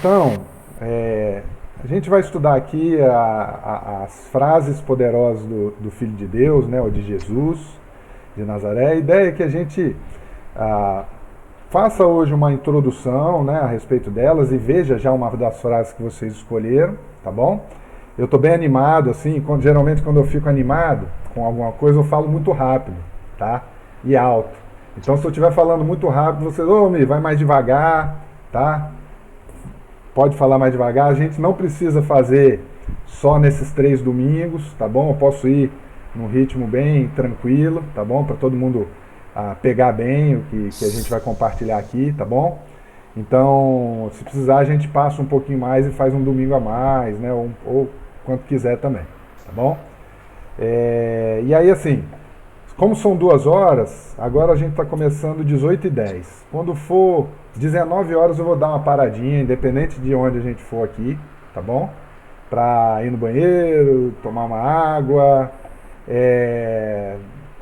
Então, a gente vai estudar aqui as frases poderosas do Filho de Deus, né, ou de Jesus, de Nazaré. A ideia é que a gente faça hoje uma introdução, né, a respeito delas e veja já uma das frases que vocês escolheram, tá bom? Eu estou bem animado, assim, geralmente quando eu fico animado com alguma coisa eu falo muito rápido, tá? E alto. Então se eu estiver falando muito rápido, vocês, vai mais devagar, tá? Pode falar mais devagar. A gente não precisa fazer só nesses 3 domingos, tá bom? Eu posso ir num ritmo bem tranquilo, tá bom? Para todo mundo pegar bem o que a gente vai compartilhar aqui, tá bom? Então, se precisar, a gente passa um pouquinho mais e faz um domingo a mais, né? Ou quanto quiser também, tá bom? E aí, assim, como são 2 horas, agora a gente está começando 18h10. Quando for 19 horas eu vou dar uma paradinha, independente de onde a gente for aqui, tá bom? Pra ir no banheiro, tomar uma água,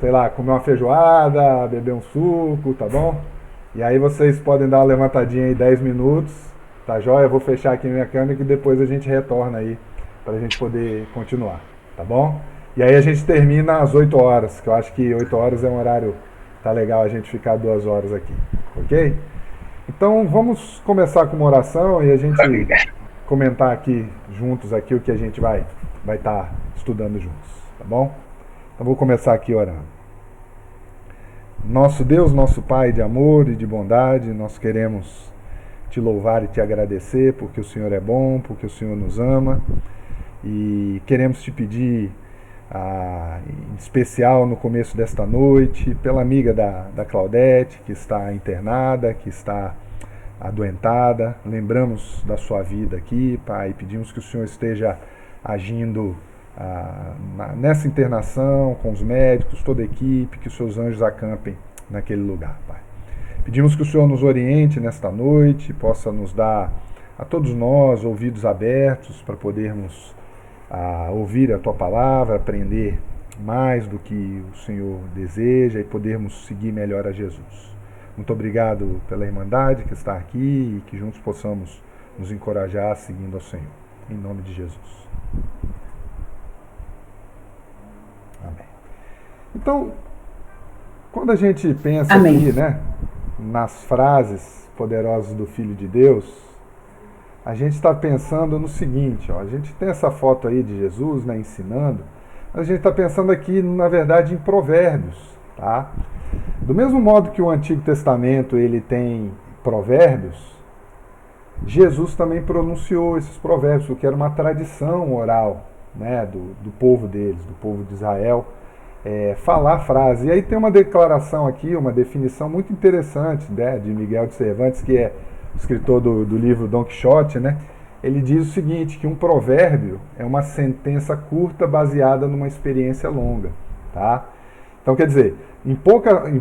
sei lá, comer uma feijoada, beber um suco, tá bom? E aí vocês podem dar uma levantadinha aí 10 minutos, tá joia? Eu vou fechar aqui minha câmera e depois a gente retorna aí pra gente poder continuar, tá bom? E aí a gente termina às 8 horas, que eu acho que 8 horas é um horário, tá legal a gente ficar 2 horas aqui, ok? Então vamos começar com uma oração e a gente comentar aqui juntos aqui o que a gente vai estar estudando juntos, tá bom? Então vou começar aqui orando. Nosso Deus, nosso Pai de amor e de bondade, nós queremos te louvar e te agradecer porque o Senhor é bom, porque o Senhor nos ama e queremos te pedir em especial no começo desta noite, pela amiga da Claudete, que está internada, que está adoentada. Lembramos da sua vida aqui, Pai, pedimos que o Senhor esteja agindo nessa internação, com os médicos, toda a equipe, que os seus anjos acampem naquele lugar, Pai. Pedimos que o Senhor nos oriente nesta noite, possa nos dar a todos nós ouvidos abertos para podermos ouvir a Tua Palavra, aprender mais do que o Senhor deseja e podermos seguir melhor a Jesus. Muito obrigado pela Irmandade que está aqui e que juntos possamos nos encorajar seguindo ao Senhor. Em nome de Jesus. Amém. Então, quando a gente pensa aqui, né, nas frases poderosas do Filho de Deus, a gente está pensando no seguinte, a gente tem essa foto aí de Jesus, né, ensinando, mas a gente está pensando aqui, na verdade, em provérbios, tá? Do mesmo modo que o Antigo Testamento ele tem provérbios, Jesus também pronunciou esses provérbios, porque era uma tradição oral, né, do povo deles, do povo de Israel, falar frase. E aí tem uma declaração aqui, uma definição muito interessante, né, de Miguel de Cervantes, que é escritor do livro Dom Quixote, né? Ele diz o seguinte, que um provérbio é uma sentença curta baseada numa experiência longa, tá? Então, quer dizer, em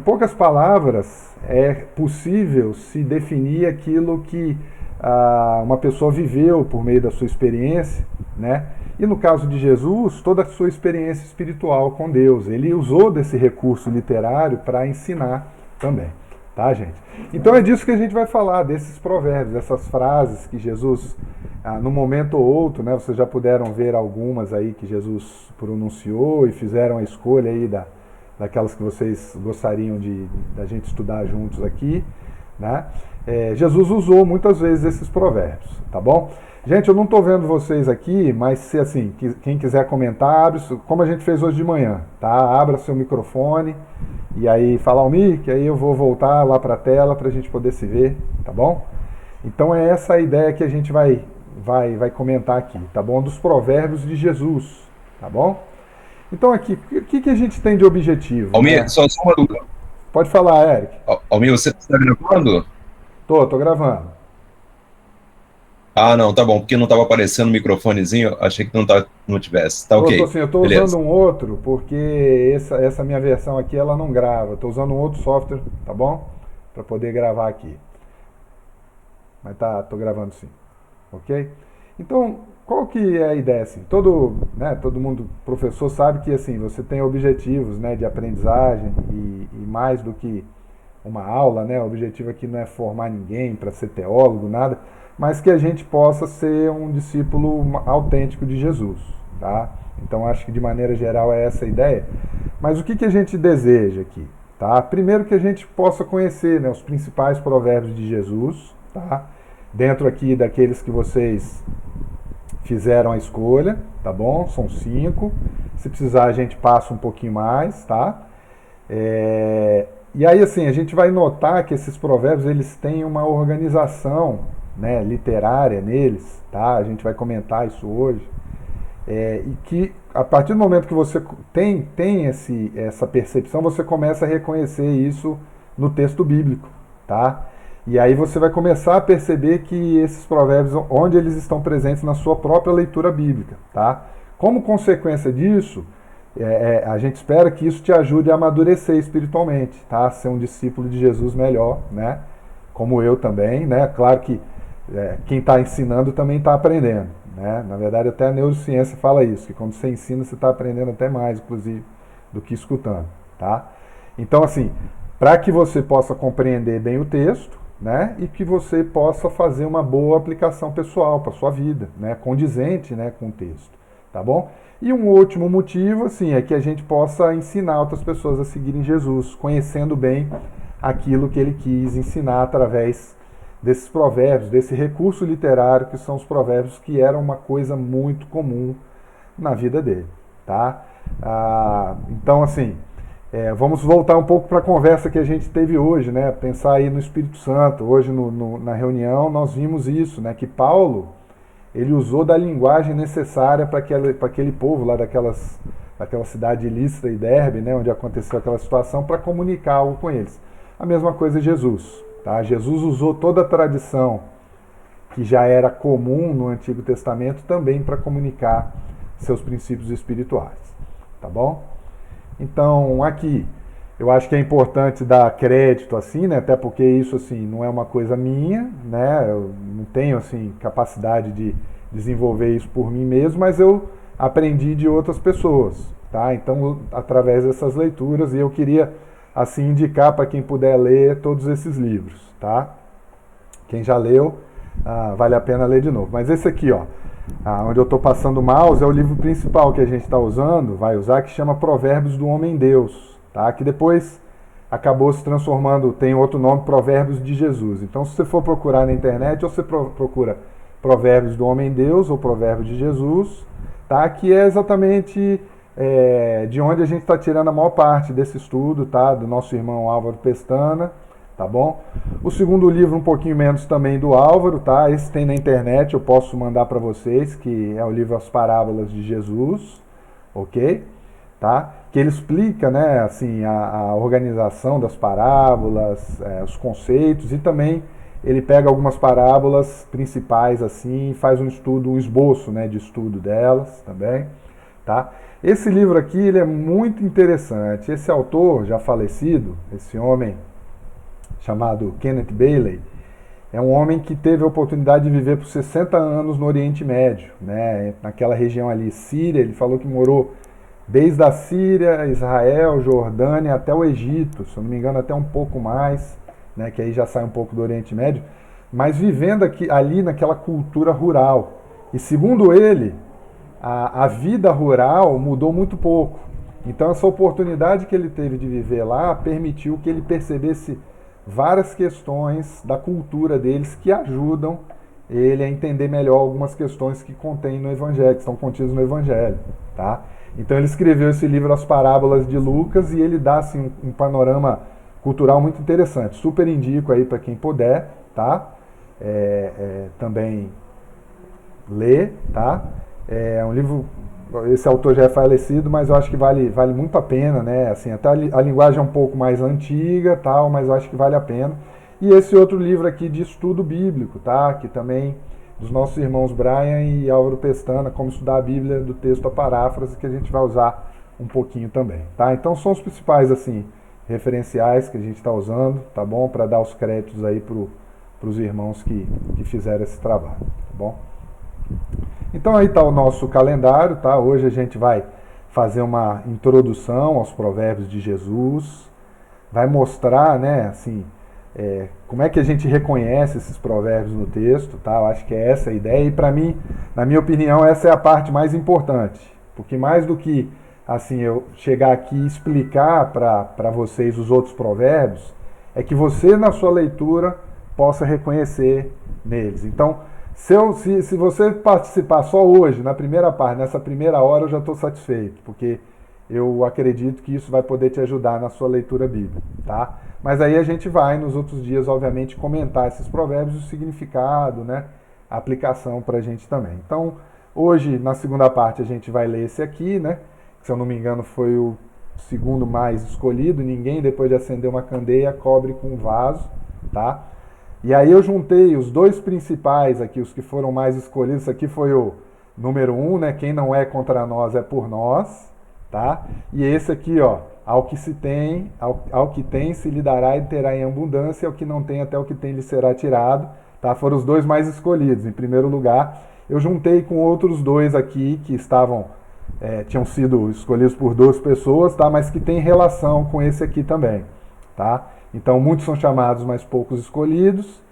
poucas palavras é possível se definir aquilo que uma pessoa viveu por meio da sua experiência, né? E no caso de Jesus, toda a sua experiência espiritual com Deus. Ele usou desse recurso literário para ensinar também. Tá, gente? Então é disso que a gente vai falar, desses provérbios, dessas frases que Jesus, num momento ou outro, né, vocês já puderam ver algumas aí que Jesus pronunciou e fizeram a escolha aí daquelas que vocês gostariam da gente estudar juntos aqui, né? Jesus usou muitas vezes esses provérbios, tá bom? Gente, eu não estou vendo vocês aqui, mas se assim, quem quiser comentar, abre, como a gente fez hoje de manhã, tá? Abra seu microfone e aí fala ao mic, aí eu vou voltar lá para a tela para a gente poder se ver, tá bom? Então é essa a ideia que a gente vai comentar aqui, tá bom? Dos provérbios de Jesus, tá bom? Então aqui, o que a gente tem de objetivo? Almir, Né? só uma dúvida. Pode falar, Eric. Almir, você está gravando? Tô gravando. Ah, não, tá bom, porque não estava aparecendo o microfonezinho, achei que não tivesse. Tá Tô ok, sim, eu tô usando beleza. um outro, porque essa minha versão aqui, ela não grava. Tô usando um outro software, tá bom? Para poder gravar aqui. Mas tô gravando sim, ok? Então, qual que é a ideia, assim? Todo mundo, professor, sabe que, assim, você tem objetivos, né, de aprendizagem e mais do que uma aula, né? O objetivo aqui não é formar ninguém para ser teólogo, nada. mas que a gente possa ser um discípulo autêntico de Jesus, tá? Então acho que de maneira geral é essa a ideia. Mas o que a gente deseja aqui? Tá? Primeiro que a gente possa conhecer, né, os principais provérbios de Jesus, tá? Dentro aqui daqueles que vocês fizeram a escolha, tá bom? São 5. Se precisar a gente passa um pouquinho mais, tá? E aí assim, a gente vai notar que esses provérbios eles têm uma organização, né, literária neles, tá? A gente vai comentar isso hoje. E que a partir do momento que você tem essa percepção, você começa a reconhecer isso no texto bíblico, tá? E aí você vai começar a perceber que esses provérbios, onde eles estão presentes na sua própria leitura bíblica, tá? Como consequência disso, a gente espera que isso te ajude a amadurecer espiritualmente, tá? Ser um discípulo de Jesus melhor, né? Como eu também, né? Claro que quem está ensinando também está aprendendo, né? Na verdade, até a neurociência fala isso, que quando você ensina, você está aprendendo até mais, inclusive, do que escutando, tá? Então, assim, para que você possa compreender bem o texto, né? E que você possa fazer uma boa aplicação pessoal para sua vida, né? Condizente, né, com o texto, tá bom? E um último motivo, assim, é que a gente possa ensinar outras pessoas a seguirem Jesus, conhecendo bem aquilo que ele quis ensinar através desses provérbios, desse recurso literário que são os provérbios, que eram uma coisa muito comum na vida dele, tá? Então, assim, vamos voltar um pouco para a conversa que a gente teve hoje, né? Pensar aí no Espírito Santo. Hoje na reunião nós vimos isso, né? Que Paulo, ele usou da linguagem necessária para aquele povo lá daquela cidade de Listra e Derbe, né? Onde aconteceu aquela situação, para comunicar algo com eles. A mesma coisa Jesus. Tá? Jesus usou toda a tradição que já era comum no Antigo Testamento também para comunicar seus princípios espirituais. Tá bom? Então, aqui, eu acho que é importante dar crédito, assim, né? Até porque isso, assim, não é uma coisa minha, né? Eu não tenho, assim, capacidade de desenvolver isso por mim mesmo, mas eu aprendi de outras pessoas, tá? Então, através dessas leituras, e eu queria assim indicar para quem puder ler todos esses livros, tá? Quem já leu, vale a pena ler de novo. Mas esse aqui, ó, onde eu estou passando o mouse, é o livro principal que a gente está usando, vai usar, que chama Provérbios do Homem-Deus, tá? Que depois acabou se transformando, tem outro nome, Provérbios de Jesus. Então, se você for procurar na internet, ou você procura Provérbios do Homem-Deus ou Provérbios de Jesus, tá? Que é exatamente de onde a gente está tirando a maior parte desse estudo, tá? Do nosso irmão Álvaro Pestana, tá bom? O segundo livro um pouquinho menos também do Álvaro, tá? Esse tem na internet, eu posso mandar para vocês, que é o livro As Parábolas de Jesus, ok? Tá? Que ele explica, né, assim, a organização das parábolas, os conceitos, e também ele pega algumas parábolas principais assim e faz um estudo, um esboço, né, de estudo delas também, tá? Esse livro aqui, ele é muito interessante. Esse autor já falecido, esse homem chamado Kenneth Bailey, é um homem que teve a oportunidade de viver por 60 anos no Oriente Médio, né, naquela região ali, Síria. Ele falou que morou desde a Síria, Israel, Jordânia até o Egito, se eu não me engano até um pouco mais, né, que aí já sai um pouco do Oriente Médio, mas vivendo ali naquela cultura rural. E segundo ele, a vida rural mudou muito pouco. Então essa oportunidade que ele teve de viver lá permitiu que ele percebesse várias questões da cultura deles que ajudam ele a entender melhor algumas questões que contém no Evangelho, que estão contidas no Evangelho, tá? Então ele escreveu esse livro As Parábolas de Lucas e ele dá assim um panorama cultural muito interessante. Super indico aí para quem puder, tá? Também ler, tá? É um livro, esse autor já é falecido, mas eu acho que vale muito a pena, né? Assim, até a linguagem é um pouco mais antiga, tal, mas eu acho que vale a pena. E esse outro livro aqui de estudo bíblico, tá? Que também dos nossos irmãos Brian e Álvaro Pestana, Como Estudar a Bíblia do Texto à Paráfrase, que a gente vai usar um pouquinho também, tá? Então são os principais, assim, referenciais que a gente está usando, tá bom? Para dar os créditos aí para os irmãos que fizeram esse trabalho, tá bom? Então aí está o nosso calendário, tá? Hoje a gente vai fazer uma introdução aos provérbios de Jesus, vai mostrar, né, assim, como é que a gente reconhece esses provérbios no texto, tá? Eu acho que é essa a ideia, e para mim, na minha opinião, essa é a parte mais importante, porque mais do que assim eu chegar aqui e explicar para vocês os outros provérbios, é que você na sua leitura possa reconhecer neles. Então, se você participar só hoje, na primeira parte, nessa primeira hora, eu já estou satisfeito, porque eu acredito que isso vai poder te ajudar na sua leitura bíblica, tá? Mas aí a gente vai, nos outros dias, obviamente, comentar esses provérbios, o significado, né? A aplicação para a gente também. Então, hoje, na segunda parte, a gente vai ler esse aqui, né? Que, se eu não me engano, foi o segundo mais escolhido. Ninguém, depois de acender uma candeia, cobre com um vaso, tá? E aí eu juntei os dois principais aqui, os que foram mais escolhidos. Isso aqui foi o número 1, né? Quem não é contra nós é por nós, tá? E esse aqui, ó, ao que se tem, ao que tem se lhe dará e terá em abundância, ao que não tem até o que tem lhe será tirado, tá? Foram os dois mais escolhidos. Em primeiro lugar, eu juntei com outros dois aqui que tinham sido escolhidos por duas pessoas, tá? Mas que tem relação com esse aqui também, tá? Então, muitos são chamados, mas poucos escolhidos,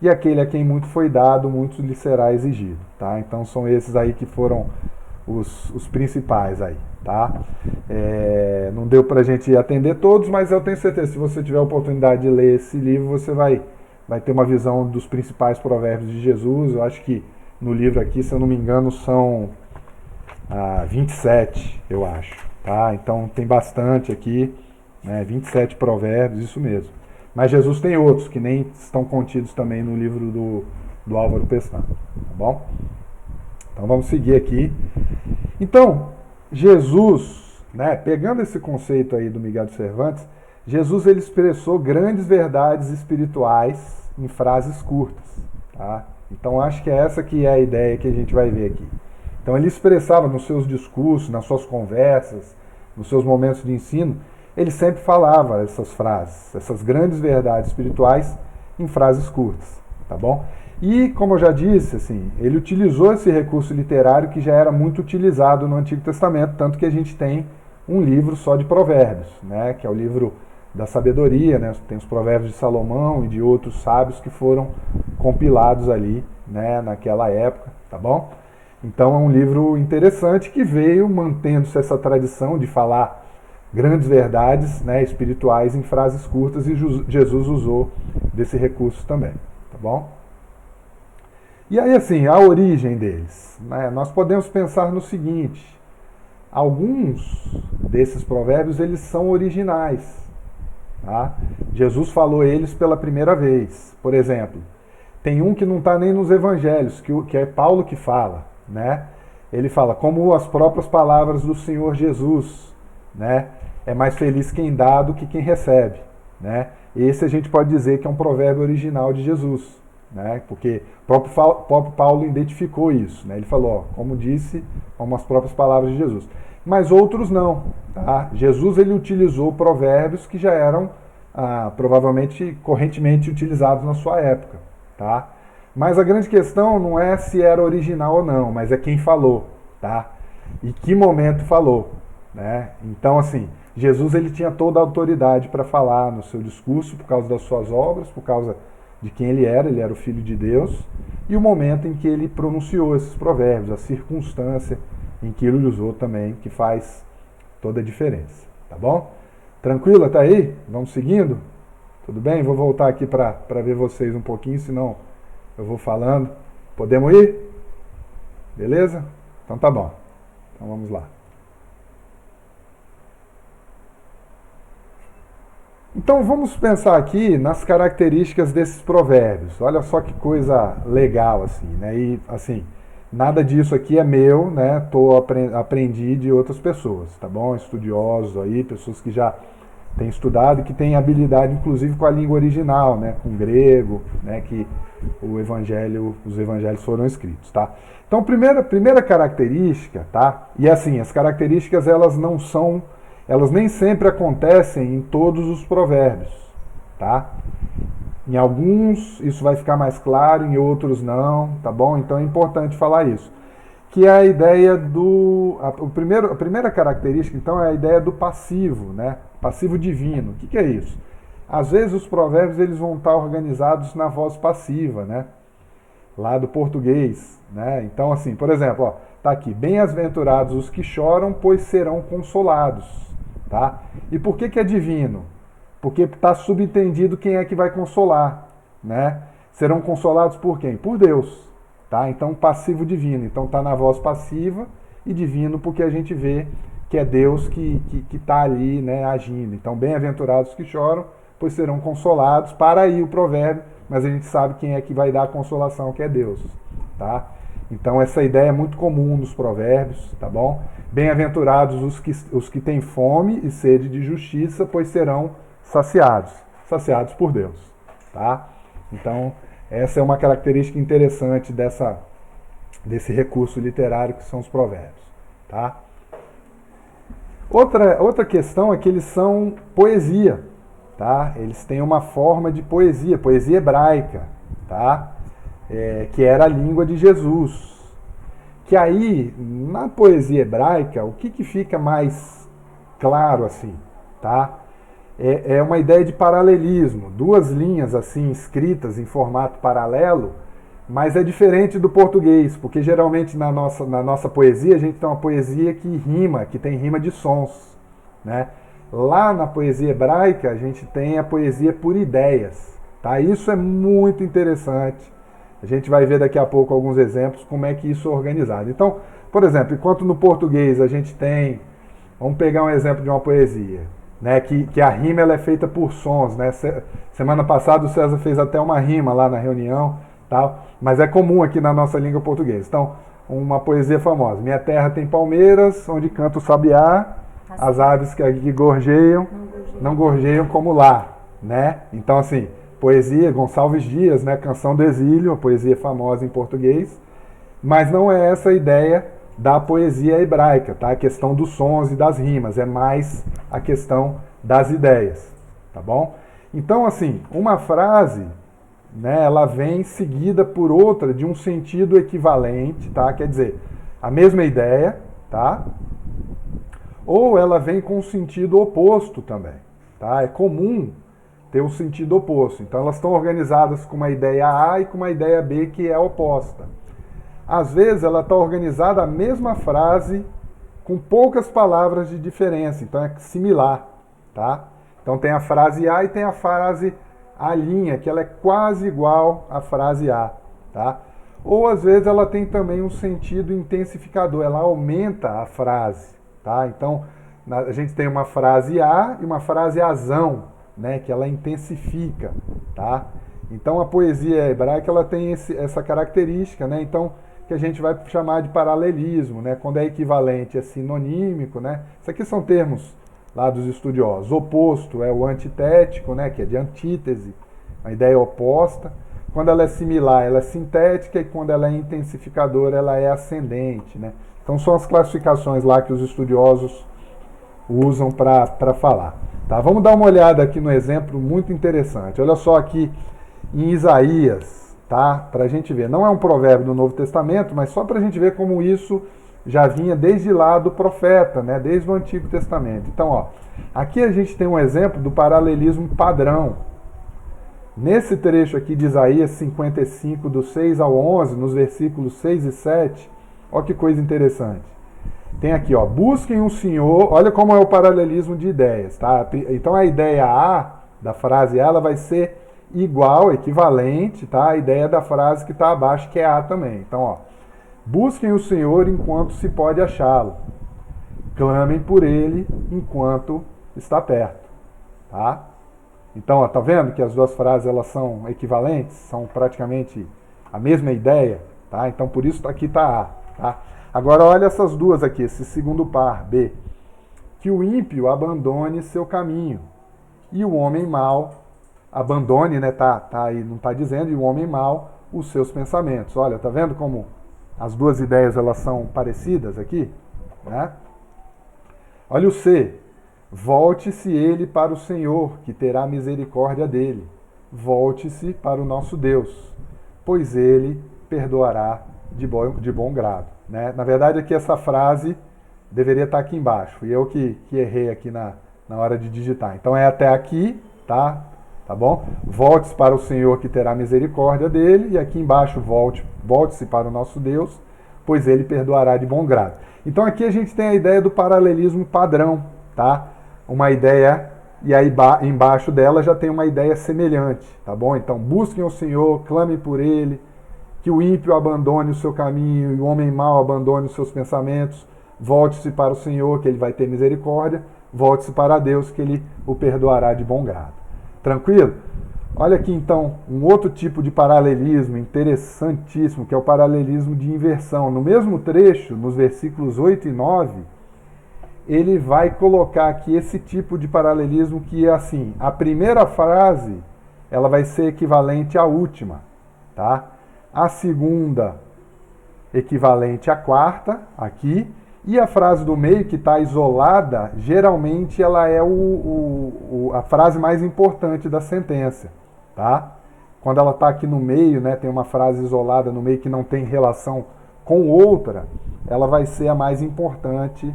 e aquele a quem muito foi dado, muito lhe será exigido, tá? Então, são esses aí que foram os principais aí, tá? Não deu pra gente atender todos, mas eu tenho certeza, se você tiver a oportunidade de ler esse livro, você vai ter uma visão dos principais provérbios de Jesus. Eu acho que no livro aqui, se eu não me engano, são 27, eu acho, tá? Então, tem bastante aqui, né? 27 provérbios, isso mesmo. Mas Jesus tem outros que nem estão contidos também no livro do Álvaro Pestana, tá bom? Então vamos seguir aqui. Então, Jesus, né, pegando esse conceito aí do Miguel de Cervantes, Jesus ele expressou grandes verdades espirituais em frases curtas, tá? Então acho que é essa que é a ideia que a gente vai ver aqui. Então ele expressava nos seus discursos, nas suas conversas, nos seus momentos de ensino, ele sempre falava essas frases, essas grandes verdades espirituais em frases curtas, tá bom? E, como eu já disse, assim, ele utilizou esse recurso literário que já era muito utilizado no Antigo Testamento, tanto que a gente tem um livro só de provérbios, né, que é o livro da sabedoria, né, tem os provérbios de Salomão e de outros sábios que foram compilados ali, né, naquela época, tá bom? Então é um livro interessante que veio mantendo-se essa tradição de falar grandes verdades, né, espirituais em frases curtas, e Jesus usou desse recurso também, tá bom? E aí, assim, a origem deles, né, nós podemos pensar no seguinte: alguns desses provérbios eles são originais, tá? Jesus falou eles pela primeira vez. Por exemplo, tem um que não está nem nos evangelhos, que é Paulo que fala, né? Ele fala, como as próprias palavras do Senhor Jesus, né? É mais feliz quem dá do que quem recebe, né? Esse a gente pode dizer que é um provérbio original de Jesus, né? Porque o próprio Paulo identificou isso, né? Ele falou, ó, como disse, como as próprias palavras de Jesus. Mas outros não, tá? Jesus ele utilizou provérbios que já eram provavelmente correntemente utilizados na sua época, tá? Mas a grande questão não é se era original ou não, mas é quem falou, tá? E que momento falou, né? Então, assim, Jesus ele tinha toda a autoridade para falar no seu discurso por causa das suas obras, por causa de quem ele era o Filho de Deus, e o momento em que ele pronunciou esses provérbios, a circunstância em que ele usou também, que faz toda a diferença, tá bom? Tranquilo até aí? Vamos seguindo? Tudo bem? Vou voltar aqui para ver vocês um pouquinho, senão eu vou falando. Podemos ir? Beleza? Então tá bom. Então vamos lá. Então vamos pensar aqui nas características desses provérbios. Olha só que coisa legal, assim, né? E assim, nada disso aqui é meu, né? Aprendi de outras pessoas, tá bom? Estudiosos aí, pessoas que já têm estudado e que têm habilidade, inclusive, com a língua original, né? Com grego, né? Que os evangelhos foram escritos, tá? Então, primeira característica, tá? E assim, as características elas nem sempre acontecem em todos os provérbios, tá? Em alguns isso vai ficar mais claro, em outros não, tá bom? Então é importante falar isso. Que é a ideia a primeira característica, então, é a ideia do passivo, né? Passivo divino. O que é isso? Às vezes os provérbios eles vão estar organizados na voz passiva, né? Lá do português, né? Então, assim, por exemplo, ó, tá aqui: bem-aventurados os que choram, pois serão consolados, tá? E por que é divino? Porque está subentendido quem é que vai consolar, né? Serão consolados por quem? Por Deus, tá? Então, passivo divino. Então, tá na voz passiva e divino porque a gente vê que é Deus que está ali, né, agindo. Então, bem-aventurados que choram, pois serão consolados. Para aí o provérbio, mas a gente sabe quem é que vai dar a consolação, que é Deus, tá? Então, essa ideia é muito comum nos provérbios, tá bom? Bem-aventurados os que têm fome e sede de justiça, pois serão saciados por Deus, tá? Então, essa é uma característica interessante desse recurso literário que são os provérbios, tá? Outra questão é que eles são poesia, tá? Eles têm uma forma de poesia hebraica, tá? Que era a língua de Jesus. Que aí, na poesia hebraica, o que fica mais claro assim, tá? É uma ideia de paralelismo, duas linhas assim escritas em formato paralelo, mas é diferente do português, porque geralmente na nossa poesia a gente tem uma poesia que rima, que tem rima de sons, né? Lá na poesia hebraica a gente tem a poesia por ideias, tá? Isso é muito interessante. A gente vai ver daqui a pouco alguns exemplos como é que isso é organizado. Então, por exemplo, enquanto no português a gente tem, vamos pegar um exemplo de uma poesia, né, que a rima ela é feita por sons, né? Semana passada o César fez até uma rima lá na reunião, tal, mas é comum aqui na nossa língua portuguesa. Então, uma poesia famosa: minha terra tem palmeiras, onde canta o sabiá, as aves que gorjeiam, não gorjeiam como lá, né? Então, assim, poesia, Gonçalves Dias, né, Canção do Exílio, uma poesia famosa em português, mas não é essa a ideia da poesia hebraica, tá? A questão dos sons e das rimas, é mais a questão das ideias, tá bom? Então, assim, uma frase, né, ela vem seguida por outra de um sentido equivalente, tá? Quer dizer, a mesma ideia, tá? Ou ela vem com um sentido oposto também, tá? É comum ter um sentido oposto. Então, elas estão organizadas com uma ideia A e com uma ideia B que é oposta. Às vezes ela está organizada a mesma frase com poucas palavras de diferença, então é similar, tá? Então tem a frase A e tem a frase A', que ela é quase igual à frase A, tá? Ou às vezes ela tem também um sentido intensificador, ela aumenta a frase, tá? Então a gente tem uma frase A e uma frase azão, né? Que ela intensifica, tá? Então a poesia hebraica ela tem essa característica, né? Então que a gente vai chamar de paralelismo, né? Quando é equivalente, é sinonímico, né? Isso aqui são termos lá dos estudiosos. Oposto é o antitético, né? Que é de antítese, a ideia oposta. Quando ela é similar, ela é sintética, e quando ela é intensificadora, ela é ascendente, né? Então são as classificações lá que os estudiosos usam para falar. Tá? Vamos dar uma olhada aqui no exemplo muito interessante. Olha só aqui em Isaías, tá? Para a gente ver. Não é um provérbio do Novo Testamento, mas só para a gente ver como isso já vinha desde lá do profeta, né? Desde o Antigo Testamento. Então, ó, aqui a gente tem um exemplo do paralelismo padrão. Nesse trecho aqui de Isaías 55, do 6 ao 11, nos versículos 6 e 7, olha que coisa interessante. Tem aqui, ó, busquem o Senhor, olha como é o paralelismo de ideias, tá? Então a ideia A, da frase A, ela vai ser igual, equivalente, tá? A ideia da frase que está abaixo, que é A também. Então, ó, busquem o Senhor enquanto se pode achá-lo. Clamem por ele enquanto está perto, tá? Então, ó, tá vendo que as duas frases elas são equivalentes, são praticamente a mesma ideia, tá? Então, por isso aqui tá A, tá? Agora, olha essas duas aqui, esse segundo par, B. Que o ímpio abandone seu caminho e o homem mau abandone, né? Tá aí, não tá dizendo, e o homem mau os seus pensamentos. Olha, tá vendo como as duas ideias elas são parecidas aqui, né? Olha o C. Volte-se ele para o Senhor, que terá misericórdia dele. Volte-se para o nosso Deus, pois ele perdoará de bom grado. Né? Na verdade, aqui essa frase deveria estar aqui embaixo. Fui eu que errei aqui na hora de digitar. Então é até aqui, tá? tá bom? Volte-se para o Senhor que terá misericórdia dele, e aqui embaixo volte-se para o nosso Deus, pois ele perdoará de bom grado. Então aqui a gente tem a ideia do paralelismo padrão, tá? Uma ideia, e aí embaixo dela já tem uma ideia semelhante, tá bom? Então busquem o Senhor, clamem por ele, que o ímpio abandone o seu caminho e o homem mau abandone os seus pensamentos, volte-se para o Senhor que ele vai ter misericórdia, volte-se para Deus que ele o perdoará de bom grado. Tranquilo? Olha aqui então um outro tipo de paralelismo interessantíssimo, que é o paralelismo de inversão. No mesmo trecho, nos versículos 8 e 9, ele vai colocar aqui esse tipo de paralelismo que é assim, a primeira frase ela vai ser equivalente à última, tá? A segunda equivalente à quarta, aqui, e a frase do meio, que está isolada, geralmente ela é a frase mais importante da sentença, tá? Quando ela está aqui no meio, né, tem uma frase isolada no meio que não tem relação com outra, ela vai ser a mais importante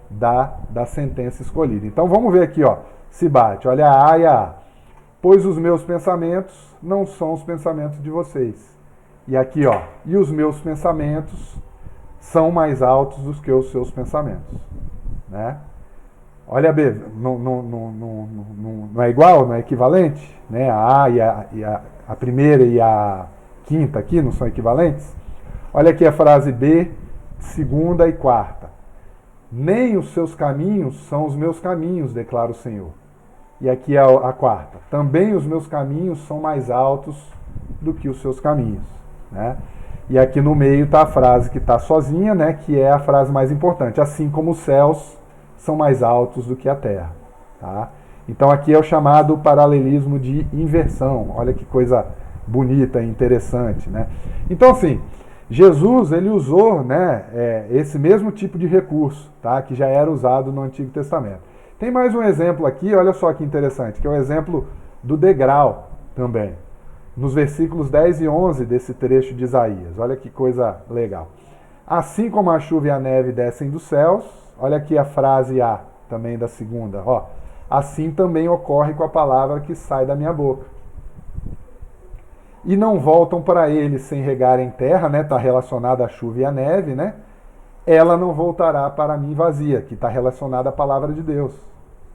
da sentença escolhida. Então vamos ver aqui, ó, se bate, olha a A e a A. Pois os meus pensamentos não são os pensamentos de vocês. E aqui, ó, e os meus pensamentos são mais altos do que os seus pensamentos, né? Olha a B, não é igual, não é equivalente, né? A a primeira e a quinta aqui não são equivalentes? Olha aqui a frase B, segunda e quarta. Nem os seus caminhos são os meus caminhos, declara o Senhor. E aqui a quarta. Também os meus caminhos são mais altos do que os seus caminhos, né? E aqui no meio está a frase que está sozinha, né? Que é a frase mais importante. Assim como os céus são mais altos do que a terra, tá? Então aqui é o chamado paralelismo de inversão. Olha que coisa bonita e interessante, né? Então assim, Jesus ele usou, né, esse mesmo tipo de recurso, tá? Que já era usado no Antigo Testamento. Tem mais um exemplo aqui, olha só que interessante, que é o exemplo do degrau também. Nos versículos 10 e 11 desse trecho de Isaías. Olha que coisa legal. Assim como a chuva e a neve descem dos céus, olha aqui a frase A também da segunda, ó. Assim também ocorre com a palavra que sai da minha boca. E não voltam para ele sem regar em terra, né? Está relacionada à chuva e à neve, né? Ela não voltará para mim vazia, que está relacionada à palavra de Deus,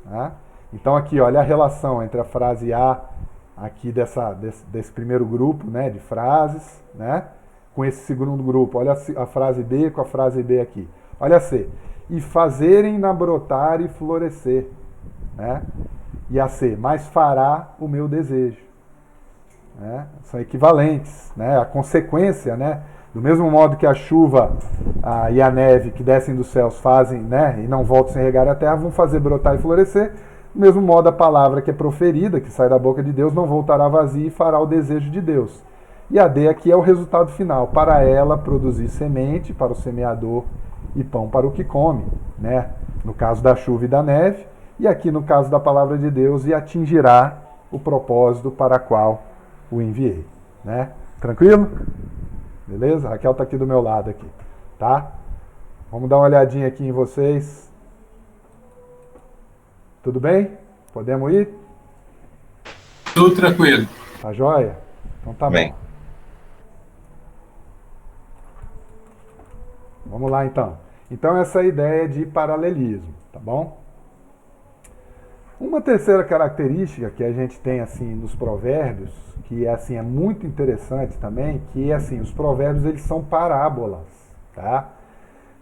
né? Então aqui, olha a relação entre a frase A aqui desse primeiro grupo, né, de frases, né, com esse segundo grupo. Olha a frase B com a frase B aqui. Olha a C. E fazerem-na brotar e florescer, né? E a C. Mas fará o meu desejo. Né? São equivalentes, né? A consequência, né? Do mesmo modo que a chuva e a neve que descem dos céus fazem, né, e não voltam sem regar a terra, vão fazer brotar e florescer. Do mesmo modo, a palavra que é proferida, que sai da boca de Deus, não voltará vazia e fará o desejo de Deus. E a D aqui é o resultado final. Para ela produzir semente para o semeador e pão para o que come, né? No caso da chuva e da neve. E aqui no caso da palavra de Deus, e atingirá o propósito para qual o enviei, né? Tranquilo? Beleza? A Raquel está aqui do meu lado aqui, tá? Vamos dar uma olhadinha aqui em vocês. Tudo bem? Podemos ir? Tudo tranquilo. Tá joia? Então tá bem. Vamos lá então. Então essa é a ideia de paralelismo, tá bom? Uma terceira característica que a gente tem assim nos provérbios, que assim é muito interessante também, que é assim, os provérbios eles são parábolas, tá?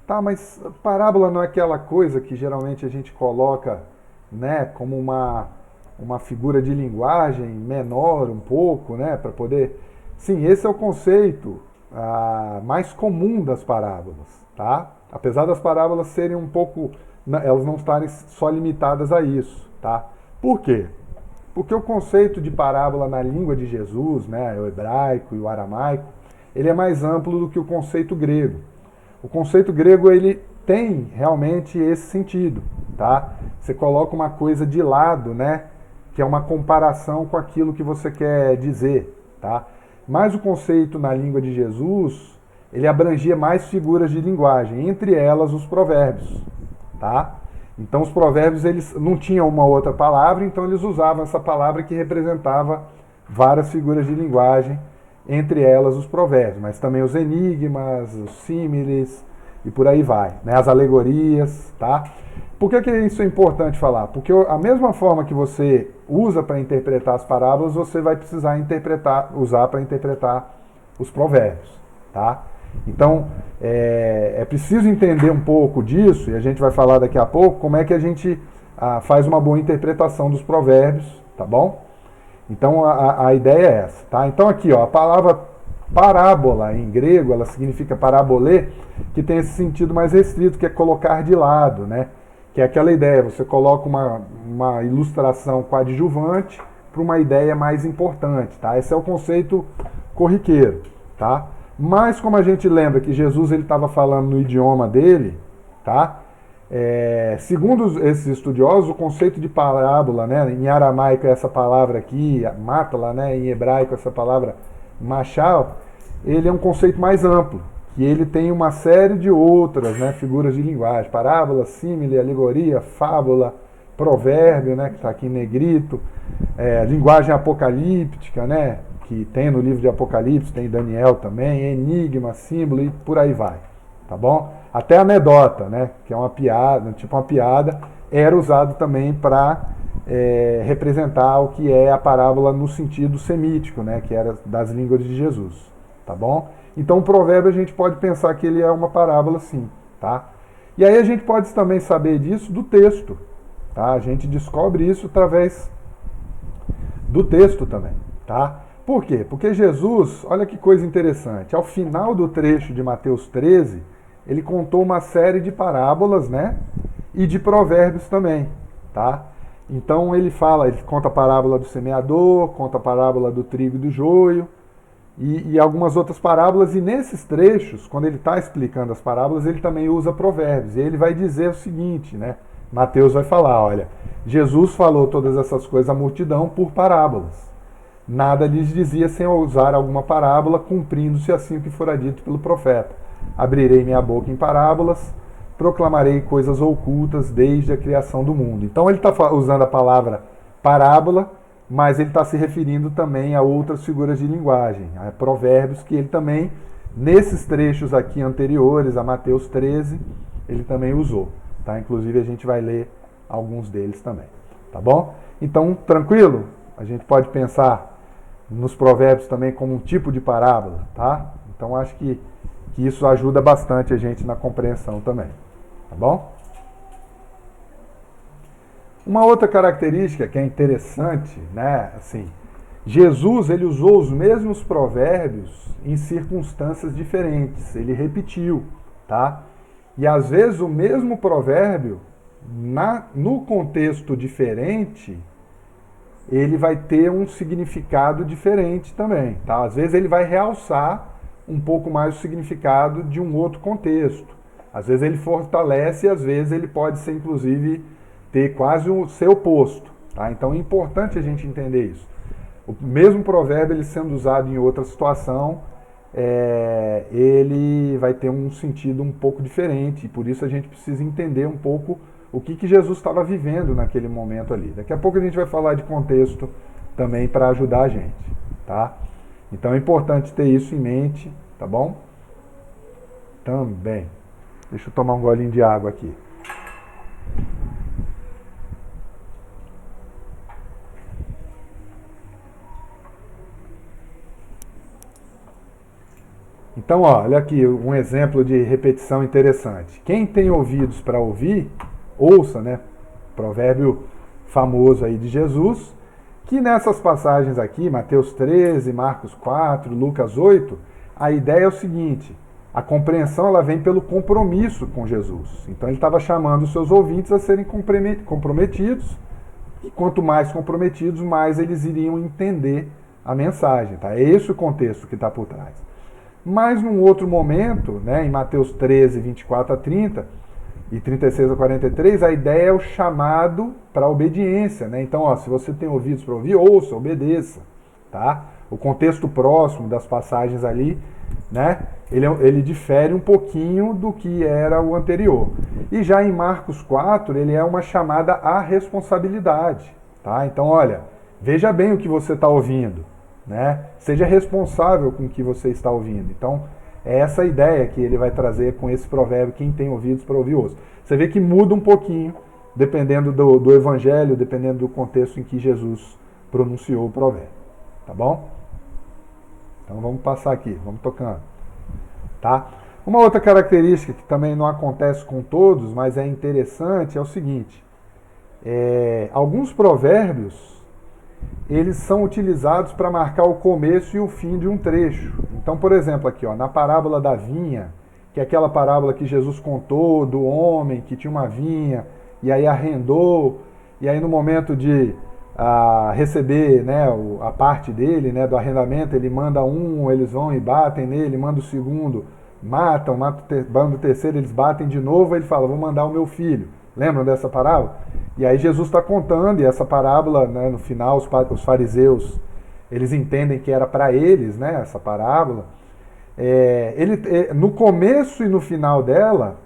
Tá, mas parábola não é aquela coisa que geralmente a gente coloca, né, como uma figura de linguagem menor um pouco, né, para poder... Sim, esse é o conceito mais comum das parábolas, tá? Apesar das parábolas serem um pouco... elas não estarem só limitadas a isso, tá? Por quê? Porque o conceito de parábola na língua de Jesus, né, o hebraico e o aramaico, ele é mais amplo do que o conceito grego. O conceito grego, ele tem realmente esse sentido, tá? Você coloca uma coisa de lado, né, que é uma comparação com aquilo que você quer dizer, tá? Mas o conceito na língua de Jesus, ele abrangia mais figuras de linguagem, entre elas os provérbios, tá? Então os provérbios eles não tinham uma outra palavra, então eles usavam essa palavra que representava várias figuras de linguagem, entre elas os provérbios, mas também os enigmas, os símiles e por aí vai, né? As alegorias, tá? Por que isso é importante falar? Porque a mesma forma que você usa para interpretar as parábolas, você vai precisar usar para interpretar os provérbios, tá? Então, é preciso entender um pouco disso, e a gente vai falar daqui a pouco, como é que a gente faz uma boa interpretação dos provérbios, tá bom? Então, a ideia é essa, tá? Então, aqui, ó, a palavra parábola, em grego, ela significa parabolê, que tem esse sentido mais restrito, que é colocar de lado, né? Que é aquela ideia, você coloca uma ilustração coadjuvante para uma ideia mais importante, tá? Esse é o conceito corriqueiro, tá? Mas como a gente lembra que Jesus ele estava falando no idioma dele, tá? Segundo esses estudiosos, o conceito de parábola, né? Em aramaico é essa palavra aqui, mátala, né? Em hebraico essa palavra machal, ele é um conceito mais amplo, que ele tem uma série de outras, né, figuras de linguagem, parábola, símile, alegoria, fábula, provérbio, né, que está aqui em negrito, linguagem apocalíptica, né, que tem no livro de Apocalipse, tem Daniel também, enigma, símbolo e por aí vai, tá bom? Até anedota, né, que é uma piada, tipo uma piada, era usado também para representar o que é a parábola no sentido semítico, né, que era das línguas de Jesus, tá bom? Então o provérbio a gente pode pensar que ele é uma parábola sim, tá? E aí a gente pode também saber disso do texto, tá? A gente descobre isso através do texto também, tá? Por quê? Porque Jesus, olha que coisa interessante, ao final do trecho de Mateus 13, ele contou uma série de parábolas, né? E de provérbios também, tá? Então ele conta a parábola do semeador, conta a parábola do trigo e do joio, e algumas outras parábolas, e nesses trechos, quando ele está explicando as parábolas, ele também usa provérbios, e ele vai dizer o seguinte, né? Mateus vai falar, olha, Jesus falou todas essas coisas à multidão por parábolas. Nada lhes dizia sem usar alguma parábola, cumprindo-se assim o que fora dito pelo profeta. Abrirei minha boca em parábolas, proclamarei coisas ocultas desde a criação do mundo. Então ele está usando a palavra parábola, mas ele está se referindo também a outras figuras de linguagem, a provérbios, que ele também, nesses trechos aqui anteriores, a Mateus 13, ele também usou. Tá? Inclusive a gente vai ler alguns deles também. Tá bom? Então, tranquilo? A gente pode pensar nos provérbios também como um tipo de parábola. Tá? Então acho que isso ajuda bastante a gente na compreensão também. Tá bom? Uma outra característica que é interessante, né, assim, Jesus ele usou os mesmos provérbios em circunstâncias diferentes, ele repetiu, tá? E às vezes o mesmo provérbio, no contexto diferente, ele vai ter um significado diferente também, tá? Às vezes ele vai realçar um pouco mais o significado de um outro contexto. Às vezes ele fortalece e às vezes ele pode ser, inclusive, ter quase o seu oposto. Tá? Então é importante a gente entender isso. O mesmo provérbio, ele sendo usado em outra situação, ele vai ter um sentido um pouco diferente. E por isso a gente precisa entender um pouco o que Jesus estava vivendo naquele momento ali. Daqui a pouco a gente vai falar de contexto também para ajudar a gente. Tá? Então é importante ter isso em mente, tá bom? Também. Deixa eu tomar um golinho de água aqui. Então, ó, olha aqui um exemplo de repetição interessante. Quem tem ouvidos para ouvir, ouça, né? Provérbio famoso aí de Jesus, que nessas passagens aqui, Mateus 13, Marcos 4, Lucas 8, a ideia é o seguinte: a compreensão ela vem pelo compromisso com Jesus. Então ele estava chamando os seus ouvintes a serem comprometidos, e quanto mais comprometidos, mais eles iriam entender a mensagem. Tá? É esse o contexto que está por trás. Mas num outro momento, né, em Mateus 13, 24 a 30 e 36 a 43, a ideia é o chamado para a obediência. Né? Então, ó, se você tem ouvidos para ouvir, ouça, obedeça. Tá? O contexto próximo das passagens ali, né, ele difere um pouquinho do que era o anterior. E já em Marcos 4, ele é uma chamada à responsabilidade, tá? Então, olha, veja bem o que você está ouvindo, né? Seja responsável com o que você está ouvindo. Então, é essa a ideia que ele vai trazer com esse provérbio, quem tem ouvidos para ouvir ouça. Você vê que muda um pouquinho, dependendo do evangelho, dependendo do contexto em que Jesus pronunciou o provérbio, tá bom? Então vamos passar aqui, vamos tocando, tá? Uma outra característica que também não acontece com todos, mas é interessante, é o seguinte: alguns provérbios eles são utilizados para marcar o começo e o fim de um trecho. Então, por exemplo, aqui, ó, na parábola da vinha, que é aquela parábola que Jesus contou do homem que tinha uma vinha e aí arrendou, e aí no momento de receber, né, a parte dele, né, do arrendamento, ele manda um, eles vão e batem nele, manda o segundo, manda o terceiro, eles batem de novo, ele fala, vou mandar o meu filho. Lembram dessa parábola? E aí Jesus está contando, e essa parábola, né, no final, os fariseus, eles entendem que era para eles, né, essa parábola. No começo e no final dela,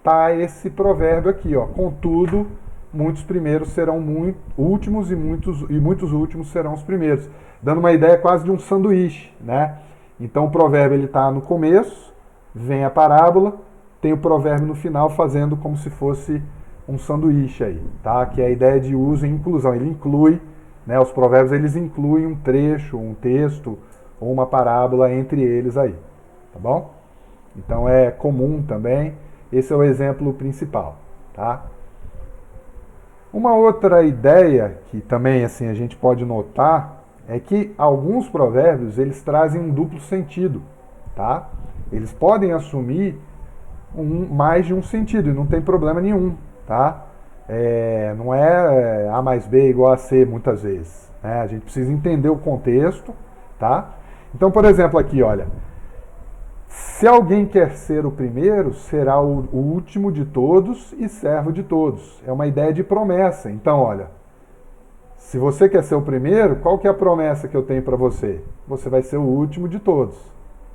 tá esse provérbio aqui, ó. Contudo, muitos primeiros serão últimos e muitos últimos serão os primeiros. Dando uma ideia quase de um sanduíche, né? Então o provérbio ele está no começo, vem a parábola, tem o provérbio no final fazendo como se fosse um sanduíche aí, tá? Que é a ideia de uso e inclusão. Ele inclui, né? Os provérbios eles incluem um trecho, um texto ou uma parábola entre eles aí, tá bom? Então é comum também. Esse é o exemplo principal, tá? Uma outra ideia que também assim a gente pode notar é que alguns provérbios eles trazem um duplo sentido, tá? Eles podem assumir mais de um sentido e não tem problema nenhum, tá? Não é A mais B igual a C muitas vezes, né? A gente precisa entender o contexto, tá? Então, por exemplo, aqui, olha, se alguém quer ser o primeiro, será o último de todos e servo de todos. É uma ideia de promessa. Então, olha, se você quer ser o primeiro, qual que é a promessa que eu tenho para você? Você vai ser o último de todos,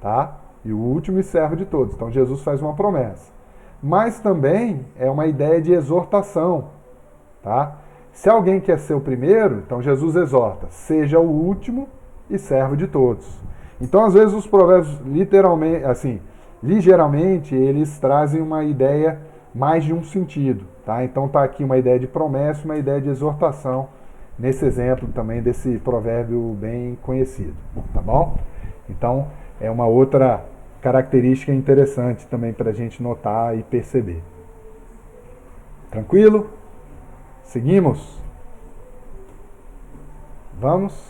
tá? E o último e servo de todos. Então, Jesus faz uma promessa. Mas também é uma ideia de exortação, tá? Se alguém quer ser o primeiro, então Jesus exorta, seja o último e servo de todos. Então, às vezes, os provérbios, literalmente, assim, ligeiramente, eles trazem uma ideia mais de um sentido, tá? Então, tá aqui uma ideia de promessa, uma ideia de exortação, nesse exemplo também desse provérbio bem conhecido, tá bom? Então, é uma outra característica interessante também para a gente notar e perceber. Tranquilo? Seguimos? Vamos?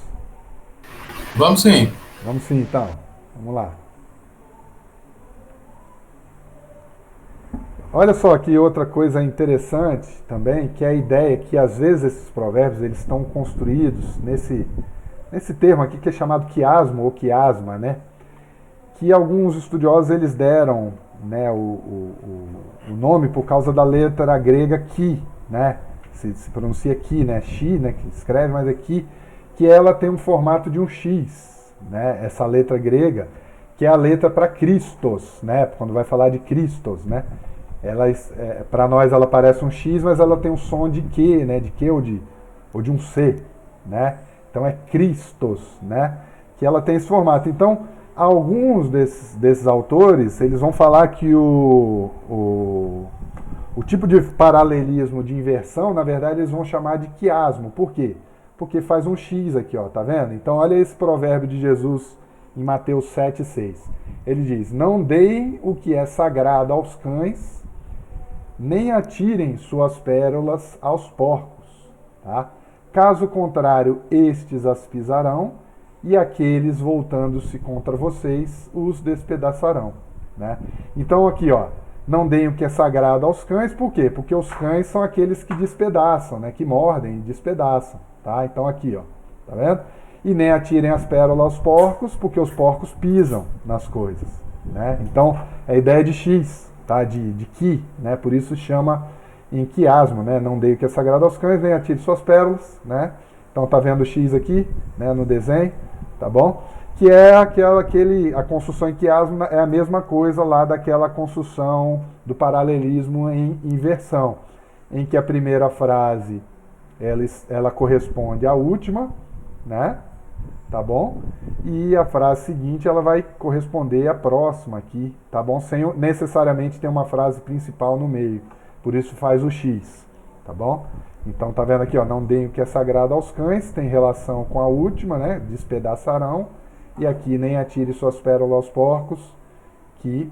Vamos sim. Vamos sim, então. Vamos lá. Olha só aqui outra coisa interessante também, que é a ideia que às vezes esses provérbios eles estão construídos nesse termo aqui que é chamado quiasmo ou quiasma, né? Que alguns estudiosos eles deram, né, o nome por causa da letra grega ki, né? Se pronuncia ki, né? Chi, né? Que escreve, mas é ki, que ela tem um formato de um X, né? Essa letra grega, que é a letra para Christos, né? Quando vai falar de Christos, né? Para nós ela parece um X, mas ela tem um som de Q, né? De Q ou de um C, né? Então é Christos, né? Que ela tem esse formato. Então, alguns desses autores, eles vão falar que o tipo de paralelismo de inversão, na verdade, eles vão chamar de quiasmo. Por quê? Porque faz um X aqui, ó, tá vendo? Então, olha esse provérbio de Jesus em Mateus 7,6. Ele diz, não deem o que é sagrado aos cães, nem atirem suas pérolas aos porcos, tá? Caso contrário, estes as pisarão, e aqueles, voltando-se contra vocês, os despedaçarão, né? Então aqui, ó, não deem o que é sagrado aos cães, por quê? Porque os cães são aqueles que despedaçam, né? Que mordem e despedaçam, tá? Então aqui, ó, tá vendo? E nem atirem as pérolas aos porcos, porque os porcos pisam nas coisas, né? Então, é a ideia de X, tá? De ki, né? Por isso chama em quiasmo, né? Não deem o que é sagrado aos cães, nem atirem suas pérolas, né? Então tá vendo o X aqui, né? No desenho, tá bom? que é a construção em quiasmo é a mesma coisa lá daquela construção do paralelismo em inversão, em que a primeira frase ela corresponde à última, né? Tá bom? E a frase seguinte ela vai corresponder à próxima aqui, tá bom? Sem necessariamente ter uma frase principal no meio. Por isso faz o X, tá bom? Então tá vendo aqui, ó, não deem o que é sagrado aos cães, tem relação com a última, né? Despedaçarão. E aqui nem atire suas pérolas aos porcos, que